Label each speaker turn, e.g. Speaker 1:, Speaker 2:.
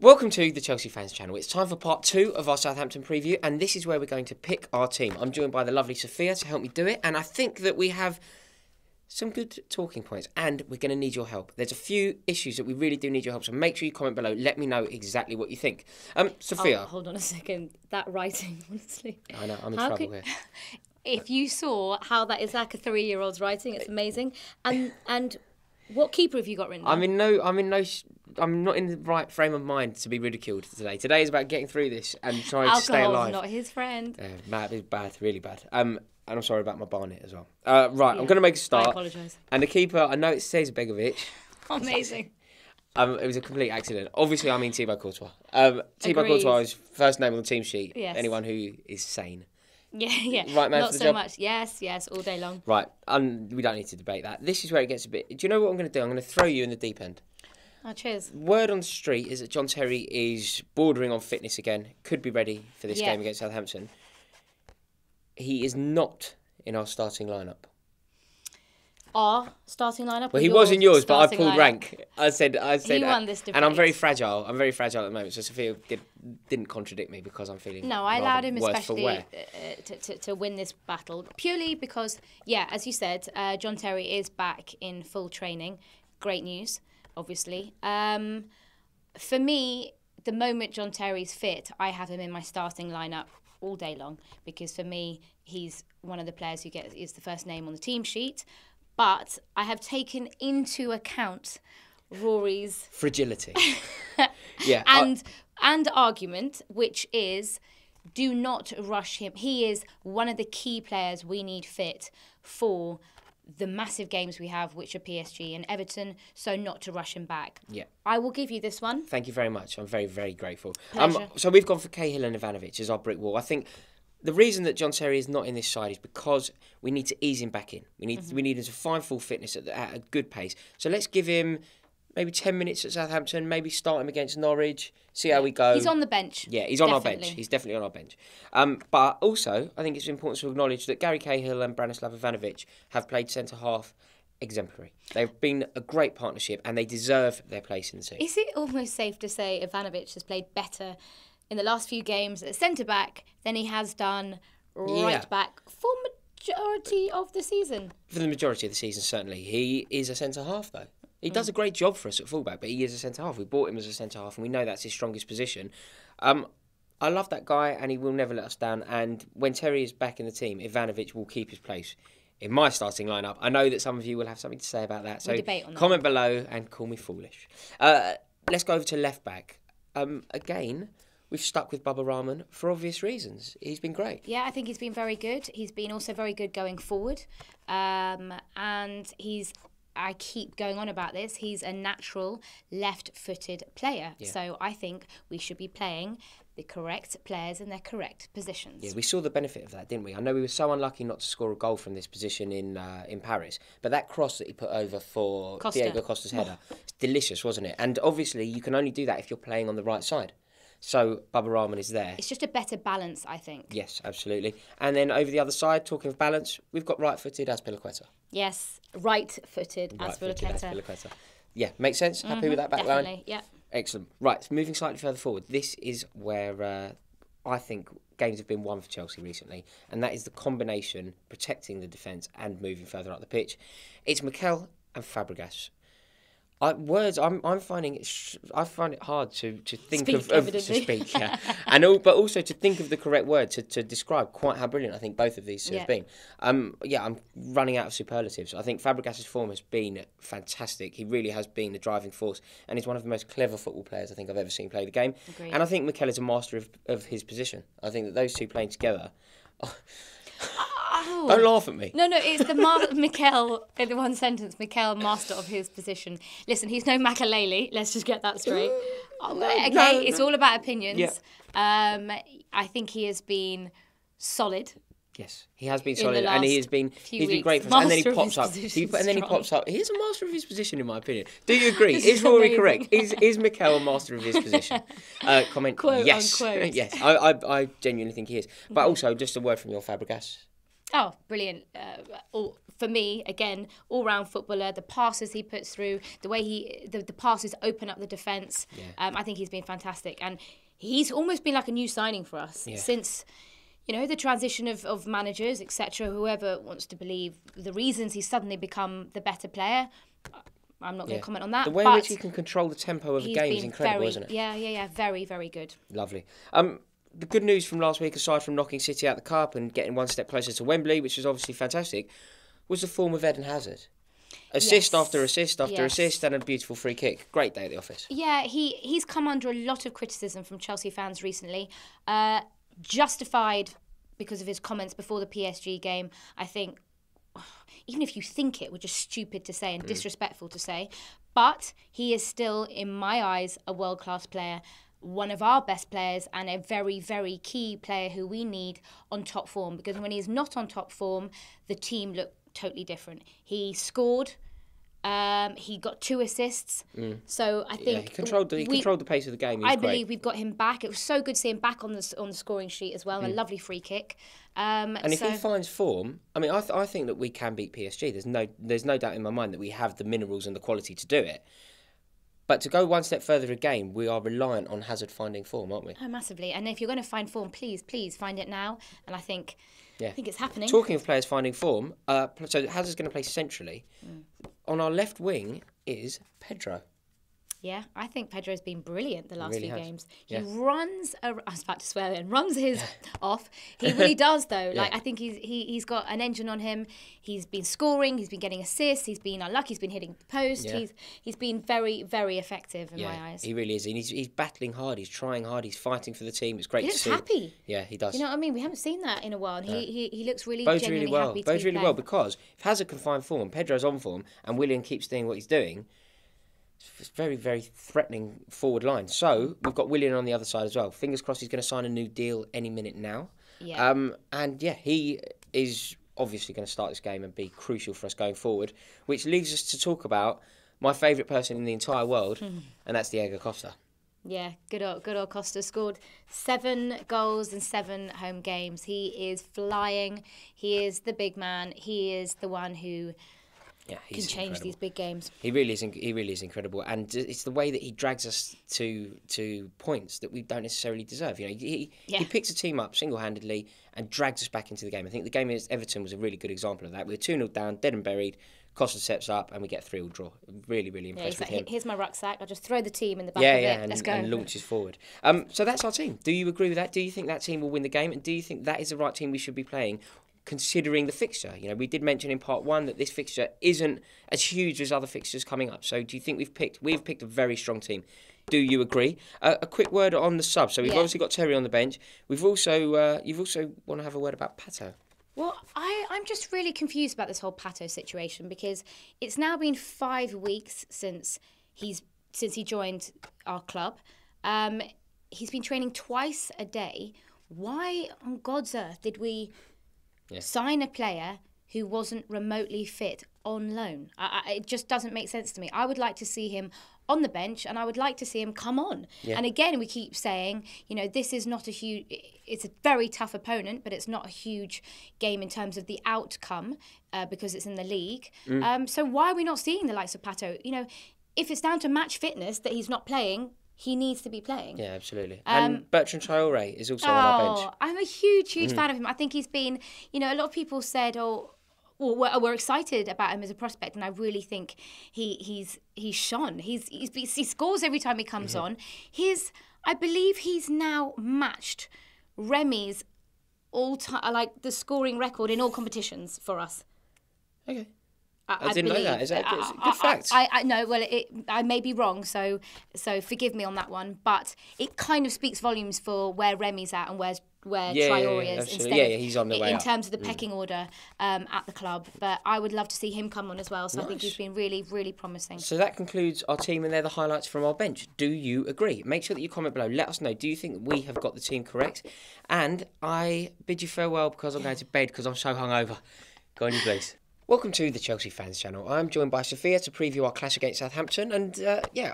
Speaker 1: Welcome to the Chelsea Fans Channel. It's time for part 2 of our Southampton preview, and this is where we're going to pick our team. I'm joined by the lovely Sophia to help me do it, and I think that we have some good talking points, and we're going to need your help. There's a few issues that we really do need your help, so make sure you comment below. Let me know exactly what you think. Sophia.
Speaker 2: Oh, hold on a second. That writing, honestly.
Speaker 1: I know, I'm in trouble here.
Speaker 2: If you saw how that is like a 3-year-old's writing, it's amazing. And what keeper have you got written down?
Speaker 1: I'm not in the right frame of mind to be ridiculed today. Today is about getting through this and trying to stay alive.
Speaker 2: Alcohol's not his friend.
Speaker 1: Matt is bad, really bad. And I'm sorry about my barnet as well. I'm going to make a start.
Speaker 2: I apologise.
Speaker 1: And the keeper, I know it says Begovic.
Speaker 2: Amazing.
Speaker 1: It was a complete accident. Obviously, I mean Thibaut Courtois. Thibaut Courtois is first name on the team sheet. Yes. Anyone who is sane.
Speaker 2: Yeah.
Speaker 1: Right man
Speaker 2: not
Speaker 1: for the
Speaker 2: so
Speaker 1: job?
Speaker 2: Much. Yes, all day long.
Speaker 1: Right, we don't need to debate that. This is where it gets a bit... Do you know what I'm going to do? I'm going to throw you in the deep end.
Speaker 2: Oh, cheers.
Speaker 1: Word on the street is that John Terry is bordering on fitness again. Could be ready for this game against Southampton. He is not in our starting lineup.
Speaker 2: Our starting lineup?
Speaker 1: Well, he was in yours, but I pulled
Speaker 2: lineup?
Speaker 1: rank. I said.
Speaker 2: He won this debate.
Speaker 1: And I'm very fragile. I'm very fragile at the moment. So Sophia didn't contradict me because I'm feeling.
Speaker 2: No, I allowed him
Speaker 1: worse
Speaker 2: especially to win this battle purely because, as you said, John Terry is back in full training. Great news, obviously. For me, the moment John Terry's fit, I have him in my starting lineup all day long because for me, he's one of the players who is the first name on the team sheet. But I have taken into account Rory's
Speaker 1: fragility,
Speaker 2: and argument, which is do not rush him. He is one of the key players we need fit for the massive games we have, which are PSG and Everton, so not to rush him back.
Speaker 1: Yeah.
Speaker 2: I will give you this one.
Speaker 1: Thank you very much. I'm very, very grateful.
Speaker 2: Pleasure.
Speaker 1: So we've gone for Cahill and Ivanovic as our brick wall. I think the reason that John Terry is not in this side is because we need to ease him back in. We need him to find full fitness at a good pace. So let's give him maybe 10 minutes at Southampton, maybe start him against Norwich, see how we go.
Speaker 2: He's on the bench.
Speaker 1: Yeah, he's on our bench. He's definitely on our bench. But also, I think it's important to acknowledge that Gary Cahill and Branislav Ivanovic have played centre-half exemplary. They've been a great partnership and they deserve their place in the team.
Speaker 2: Is it almost safe to say Ivanovic has played better in the last few games at centre-back than he has done right-back for majority of the season? For
Speaker 1: the majority of the season, certainly. He is a centre-half, though. He does a great job for us at fullback, but he is a centre-half. We bought him as a centre-half, and we know that's his strongest position. I love that guy, and he will never let us down. And when Terry is back in the team, Ivanovic will keep his place in my starting lineup. I know that some of you will have something to say about that, so comment below and call me foolish. Let's go over to left-back. Again, we've stuck with Bubba Rahman for obvious reasons. He's been great.
Speaker 2: Yeah, I think he's been very good. He's been also very good going forward. And I keep going on about this, he's a natural left-footed player. Yeah. So I think we should be playing the correct players in their correct positions.
Speaker 1: Yeah, we saw the benefit of that, didn't we? I know we were so unlucky not to score a goal from this position in Paris, but that cross that he put over for Diego Costa's header, it's delicious, wasn't it? And obviously you can only do that if you're playing on the right side. So Bubba Rahman is there.
Speaker 2: It's just a better balance, I think.
Speaker 1: Yes, absolutely. And then over the other side, talking of balance, we've got right-footed Azpilicueta.
Speaker 2: Yes, right-footed
Speaker 1: Azpilicueta. Yeah, makes sense? Happy with that back line?
Speaker 2: Definitely, yeah.
Speaker 1: Excellent. Right, so moving slightly further forward, this is where I think games have been won for Chelsea recently, and that is the combination protecting the defence and moving further up the pitch. It's Mikel and Fabregas. I find it hard to think to speak, yeah, but also to think of the correct word to describe quite how brilliant I think both of these have been. I'm running out of superlatives. I think Fabregas' form has been fantastic. He really has been the driving force, and he's one of the most clever football players I think I've ever seen play the game.
Speaker 2: Agreed.
Speaker 1: And I think Mikel is a master of his position. I think that those two playing together. Don't laugh at me.
Speaker 2: No, it's the Mikel, in the one sentence, Mikel, master of his position. Listen, he's no Makaleli, let's just get that straight. It's all about opinions. Yeah. I think he has been solid.
Speaker 1: Yes, he has been solid, and he's been great for us. And then he pops up. He is a master of his position, in my opinion. Do you agree? Is Rory correct? Is Mikel a master of his position? Comment.
Speaker 2: Quote
Speaker 1: yes,
Speaker 2: unquote.
Speaker 1: Yes. I genuinely think he is. But also, just a word from your Fabregas.
Speaker 2: Oh, brilliant. for me, again, all-round footballer, the passes he puts through, the way the passes open up the defence. Yeah. I think he's been fantastic. And he's almost been like a new signing for us since, the transition of managers, etc. Whoever wants to believe the reasons he's suddenly become the better player, I'm not going to comment on that.
Speaker 1: The way in which he can control the tempo of a game is incredible, isn't it?
Speaker 2: Yeah. Very, very good.
Speaker 1: Lovely. The good news from last week, aside from knocking City out the cup and getting one step closer to Wembley, which was obviously fantastic, was the form of Eden Hazard. Assist after assist after assist and a beautiful free kick. Great day at the office.
Speaker 2: Yeah, he's come under a lot of criticism from Chelsea fans recently. Justified because of his comments before the PSG game. I think, even if you think it, were just stupid to say and disrespectful to say. But he is still, in my eyes, a world-class player. One of our best players and a very, very key player who we need on top form, because when he's not on top form, the team look totally different. He scored, he got 2 assists, so I think
Speaker 1: he controlled the pace of the game.
Speaker 2: I believe we've got him back. It was so good to see him back on the scoring sheet as well. A lovely free kick.
Speaker 1: And if he finds form, I mean, I think that we can beat PSG. There's no doubt in my mind that we have the minerals and the quality to do it. But to go one step further again, we are reliant on Hazard finding form, aren't we?
Speaker 2: Oh, massively. And if you're going to find form, please find it now. And I think it's happening.
Speaker 1: Talking of players finding form, so Hazard's going to play centrally. On our left wing is Pedro.
Speaker 2: Yeah, I think Pedro's been brilliant the last few games. He
Speaker 1: Yeah.
Speaker 2: runs. I was about to swear then. Runs his off. He really does though. Like I think he's got an engine on him. He's been scoring. He's been getting assists. He's been unlucky. He's been hitting the post.
Speaker 1: Yeah.
Speaker 2: He's been very, very effective in my eyes.
Speaker 1: He really is. And he's battling hard. He's trying hard. He's fighting for the team. It's great
Speaker 2: He
Speaker 1: to
Speaker 2: looks
Speaker 1: see.
Speaker 2: happy.
Speaker 1: Yeah, he does.
Speaker 2: You know what I mean? We haven't seen that in a while. And he looks really
Speaker 1: Bodes
Speaker 2: genuinely
Speaker 1: really well.
Speaker 2: happy to
Speaker 1: Bodes
Speaker 2: be
Speaker 1: really
Speaker 2: playing.
Speaker 1: well because if Hazard can find form, Pedro's on form, and Willian keeps doing what he's doing, it's very, very threatening forward line. So we've got Willian on the other side as well. Fingers crossed he's going to sign a new deal any minute now.
Speaker 2: Yeah.
Speaker 1: He is obviously going to start this game and be crucial for us going forward, which leaves us to talk about my favourite person in the entire world, and that's Diego Costa.
Speaker 2: Yeah, good old Costa scored 7 goals in 7 home games. He is flying. He is the big man. He is the one who can change
Speaker 1: incredible.
Speaker 2: these big games.
Speaker 1: He really is incredible, and it's the way that he drags us to points that we don't necessarily deserve. He picks a team up single-handedly and drags us back into the game. I think the game against Everton was a really good example of that. We were 2-0 down, dead and buried. Costa steps up and we get a 3-3 draw. Really, really impressed with him.
Speaker 2: Here's my rucksack. I'll just throw the team in the back of it. Let's go.
Speaker 1: And launches forward. So that's our team. Do you agree with that? Do you think that team will win the game? And do you think that is the right team we should be playing, considering the fixture? We did mention in part 1 that this fixture isn't as huge as other fixtures coming up. So do you think we've picked a very strong team? Do you agree? A quick word on the sub. So we've obviously got Terry on the bench. You've also want to have a word about Pato.
Speaker 2: Well, I'm just really confused about this whole Pato situation because it's now been 5 weeks since he joined our club. He's been training twice a day. Why on God's earth did we sign a player who wasn't remotely fit on loan? It just doesn't make sense to me. I would like to see him on the bench and I would like to see him come on. Yeah. And again, we keep saying, this is not it's a very tough opponent, but it's not a huge game in terms of the outcome because it's in the league. So why are we not seeing the likes of Pato? If it's down to match fitness that he's not playing, he needs to be playing.
Speaker 1: Yeah, absolutely. And Bertrand Traoré is also on our bench.
Speaker 2: I'm a huge fan of him. I think he's been, a lot of people said, we're excited about him as a prospect, and I really think he's shone. He scores every time he comes on. I believe he's now matched Remy's all-time, like the scoring record in all competitions for us.
Speaker 1: Okay. I didn't know that. Is that a good fact?
Speaker 2: I know. Well, I may be wrong, so forgive me on that one. But it kind of speaks volumes for where Remy's at and where Traoré is instead of
Speaker 1: he's on the way
Speaker 2: in
Speaker 1: up.
Speaker 2: terms of the pecking order at the club. But I would love to see him come on as well. So
Speaker 1: Nice.
Speaker 2: I think he's been really, really promising.
Speaker 1: So that concludes our team, and they're the highlights from our bench. Do you agree? Make sure that you comment below. Let us know. Do you think we have got the team correct? And I bid you farewell because I'm going to bed because I'm so hungover. Go on, you please. Welcome to the Chelsea Fans Channel. I'm joined by Sophia to preview our clash against Southampton, and